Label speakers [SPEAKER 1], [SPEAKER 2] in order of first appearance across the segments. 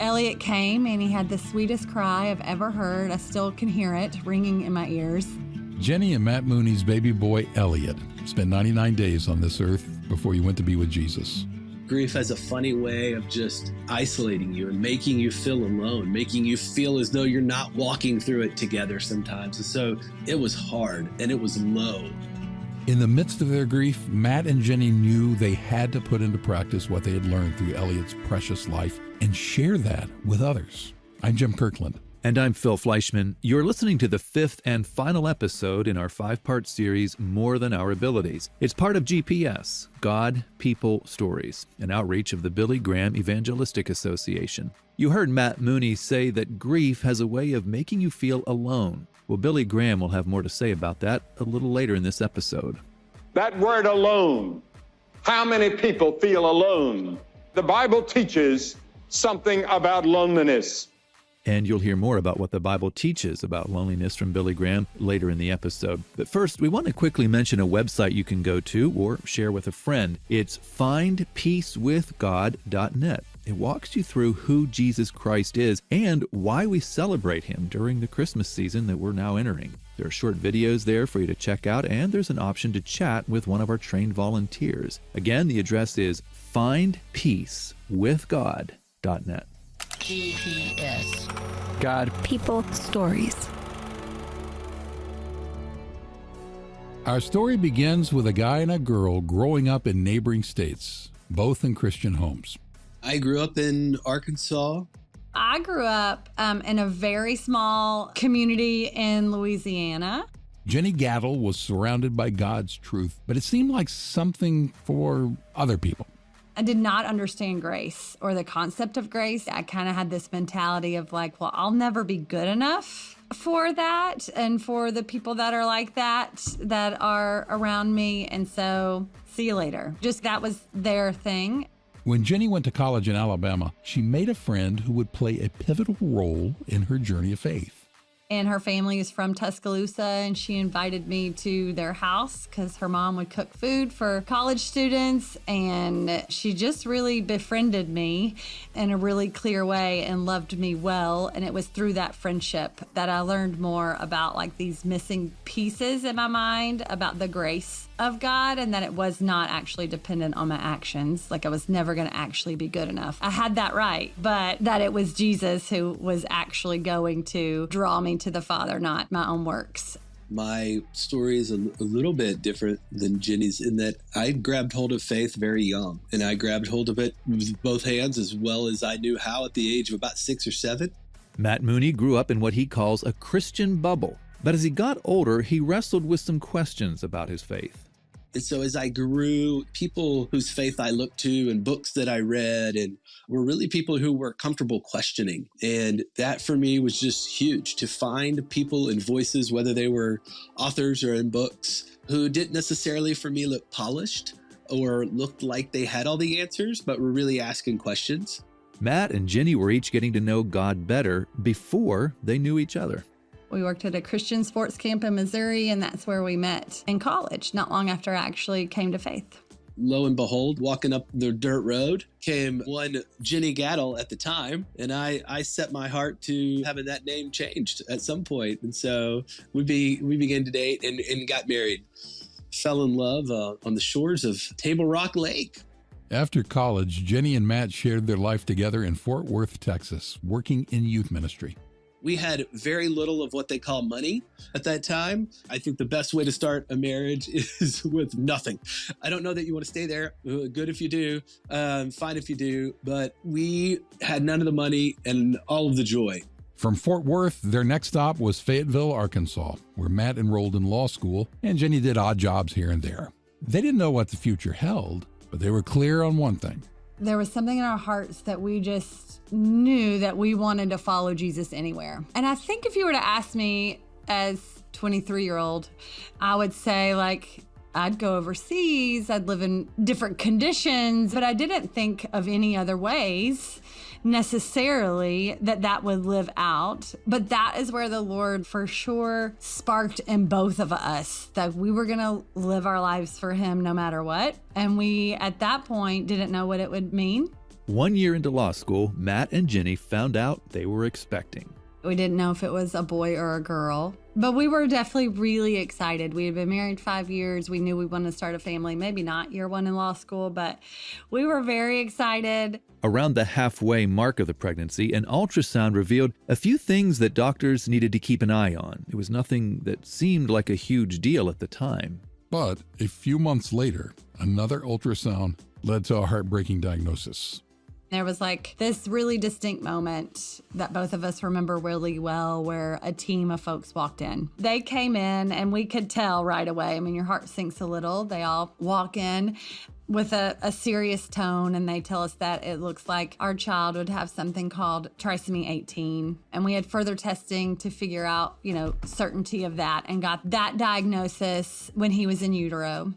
[SPEAKER 1] Elliot came and he had the sweetest cry I've ever heard. I still can hear it ringing in my ears.
[SPEAKER 2] Jenny and Matt Mooney's baby boy, Elliot, spent 99 days on this earth before he went to be with Jesus.
[SPEAKER 3] Grief has a funny way of just isolating you and making you feel alone, making you feel as though you're not walking through it together sometimes. And so it was hard and it was low.
[SPEAKER 2] In the midst of their grief, Matt and Jenny knew they had to put into practice what they had learned through Elliot's precious life and share that with others. I'm Jim Kirkland.
[SPEAKER 4] And I'm Phil Fleischman. You're listening to the fifth and final episode in our 5-part series, More Than Our Abilities. It's part of GPS, God, People, Stories, an outreach of the Billy Graham Evangelistic Association. You heard Matt Mooney say that grief has a way of making you feel alone. Well, Billy Graham will have more to say about that a little later in this episode.
[SPEAKER 5] That word alone, how many people feel alone? The Bible teaches something about loneliness.
[SPEAKER 4] And you'll hear more about what the Bible teaches about loneliness from Billy Graham later in the episode. But first, we want to quickly mention a website you can go to or share with a friend. It's findpeacewithgod.net. It walks you through who Jesus Christ is and why we celebrate him during the Christmas season that we're now entering. There are short videos there for you to check out, and there's an option to chat with one of our trained volunteers. Again, the address is findpeacewithgod.net.
[SPEAKER 6] GPS.
[SPEAKER 7] God,
[SPEAKER 6] People, Stories.
[SPEAKER 2] Our story begins with a guy and a girl growing up in neighboring states, both in Christian homes.
[SPEAKER 3] I grew up in Arkansas.
[SPEAKER 1] I grew up in a very small community in Louisiana.
[SPEAKER 2] Jenny Gattle was surrounded by God's truth, but it seemed like something for other people.
[SPEAKER 1] I did not understand grace or the concept of grace. I kind of had this mentality of like, well, I'll never be good enough for that and for the people that are like that are around me. And so see you later. Just that was their thing.
[SPEAKER 2] When Jenny went to college in Alabama, she made a friend who would play a pivotal role in her journey of faith.
[SPEAKER 1] And her family is from Tuscaloosa, and she invited me to their house because her mom would cook food for college students. And she just really befriended me in a really clear way and loved me well. And it was through that friendship that I learned more about like these missing pieces in my mind about the grace of God, and that it was not actually dependent on my actions. Like I was never going to actually be good enough. I had that right, but that it was Jesus who was actually going to draw me to the Father, not my own works.
[SPEAKER 3] My story is a little bit different than Jenny's in that I grabbed hold of faith very young, and I grabbed hold of it with both hands as well as I knew how at the age of about 6 or 7.
[SPEAKER 4] Matt Mooney grew up in what he calls a Christian bubble, but as he got older, he wrestled with some questions about his faith.
[SPEAKER 3] And so as I grew, people whose faith I looked to and books that I read and were really people who were comfortable questioning. And that for me was just huge, to find people and voices, whether they were authors or in books, who didn't necessarily for me look polished or looked like they had all the answers, but were really asking questions.
[SPEAKER 4] Matt and Jenny were each getting to know God better before they knew each other.
[SPEAKER 1] We worked at a Christian sports camp in Missouri, and that's where we met in college, not long after I actually came to faith.
[SPEAKER 3] Lo and behold, walking up the dirt road came one Jenny Gattle at the time, and I set my heart to having that name changed at some point. And so we began to date and got married. Fell in love on the shores of Table Rock Lake.
[SPEAKER 2] After college, Jenny and Matt shared their life together in Fort Worth, Texas, working in youth ministry.
[SPEAKER 3] We had very little of what they call money at that time. I think the best way to start a marriage is with nothing. I don't know that you want to stay there. Good if you do, fine if you do. But we had none of the money and all of the joy.
[SPEAKER 2] From Fort Worth, their next stop was Fayetteville, Arkansas, where Matt enrolled in law school and Jenny did odd jobs here and there. They didn't know what the future held, but they were clear on one thing.
[SPEAKER 1] There was something in our hearts that we just knew that we wanted to follow Jesus anywhere. And I think if you were to ask me as 23-year-old, I would say like, I'd go overseas, I'd live in different conditions, but I didn't think of any other ways necessarily that would live out. But that is where the Lord for sure sparked in both of us that we were going to live our lives for him no matter what. And we, at that point, didn't know what it would mean.
[SPEAKER 4] 1 year into law school, Matt and Jenny found out they were expecting.
[SPEAKER 1] We didn't know if it was a boy or a girl, but we were definitely really excited. We had been married 5 years. We knew we wanted to start a family. Maybe not year one in law school, but we were very excited.
[SPEAKER 4] Around the halfway mark of the pregnancy, an ultrasound revealed a few things that doctors needed to keep an eye on. It was nothing that seemed like a huge deal at the time.
[SPEAKER 2] But a few months later, another ultrasound led to a heartbreaking diagnosis.
[SPEAKER 1] There was like this really distinct moment that both of us remember really well where a team of folks walked in. They came in and we could tell right away. I mean, your heart sinks a little. They all walk in with a serious tone and they tell us that it looks like our child would have something called trisomy 18. And we had further testing to figure out, certainty of that and got that diagnosis when he was in utero.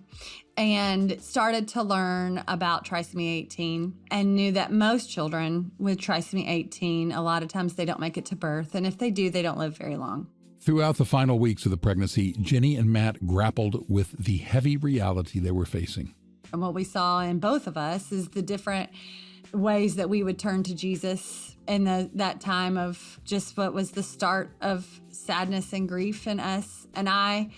[SPEAKER 1] And started to learn about trisomy 18 and knew that most children with trisomy 18, a lot of times they don't make it to birth. And if they do, they don't live very long.
[SPEAKER 2] Throughout the final weeks of the pregnancy, Jenny and Matt grappled with the heavy reality they were facing.
[SPEAKER 1] And what we saw in both of us is the different ways that we would turn to Jesus in that time of just what was the start of sadness and grief in us. And I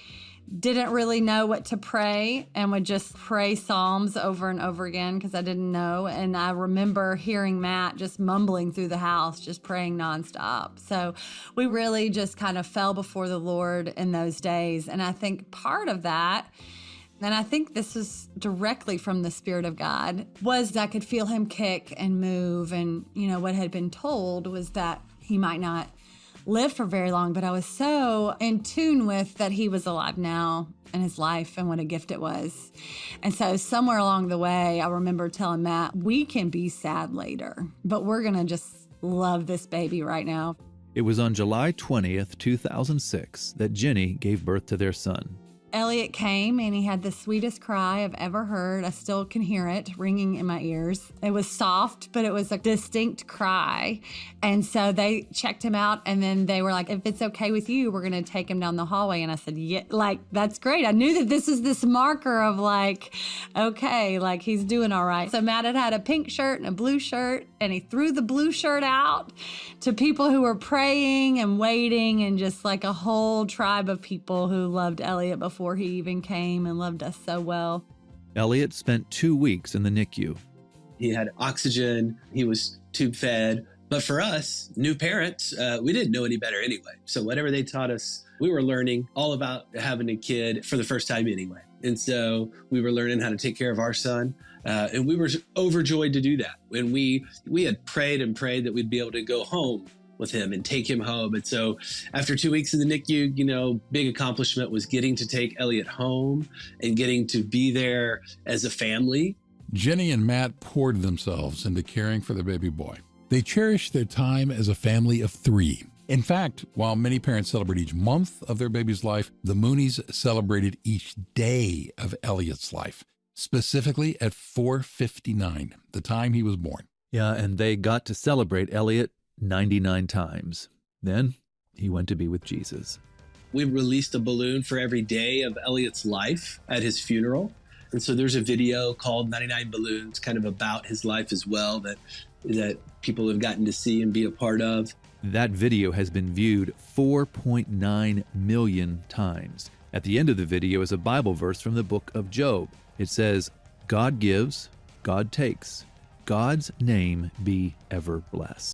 [SPEAKER 1] didn't really know what to pray and would just pray Psalms over and over again because I didn't know. And I remember hearing Matt just mumbling through the house, just praying nonstop. So we really just kind of fell before the Lord in those days. And I think part of that, and I think this was directly from the Spirit of God, was I could feel him kick and move. And, what had been told was that he might not live for very long, but I was so in tune with that he was alive now in his life and what a gift it was. And so somewhere along the way, I remember telling Matt, we can be sad later, but we're going to just love this baby right now.
[SPEAKER 4] It was on July 20th, 2006, that Jenny gave birth to their son.
[SPEAKER 1] Elliot came and he had the sweetest cry I've ever heard. I still can hear it ringing in my ears. It was soft, but it was a distinct cry. And so they checked him out and then they were like, if it's okay with you, we're going to take him down the hallway. And I said, yeah, that's great. I knew that this is this marker of okay, he's doing all right. So Matt had a pink shirt and a blue shirt and he threw the blue shirt out to people who were praying and waiting and just like a whole tribe of people who loved Elliot before he even came and loved us so well.
[SPEAKER 4] Elliot spent 2 weeks in the NICU.
[SPEAKER 3] He had oxygen. He was tube fed. But for us, new parents, we didn't know any better anyway. So whatever they taught us, we were learning all about having a kid for the first time anyway. And so we were learning how to take care of our son. And we were overjoyed to do that. When we had prayed and prayed that we'd be able to go home with him and take him home. And so after 2 weeks in the NICU, big accomplishment was getting to take Elliot home and getting to be there as a family.
[SPEAKER 2] Jenny and Matt poured themselves into caring for the baby boy. They cherished their time as a family of 3. In fact, while many parents celebrate each month of their baby's life, the Moonies celebrated each day of Elliot's life, specifically at 4:59, the time he was born.
[SPEAKER 4] Yeah, and they got to celebrate Elliot 99 times. Then he went to be with Jesus.
[SPEAKER 3] We released a balloon for every day of Elliot's life at his funeral. And so there's a video called 99 Balloons, kind of about his life as well, that people have gotten to see and be a part of.
[SPEAKER 4] That video has been viewed 4.9 million times. At the end of the video is a Bible verse from the book of Job. It says, God gives, God takes. God's name be ever blessed.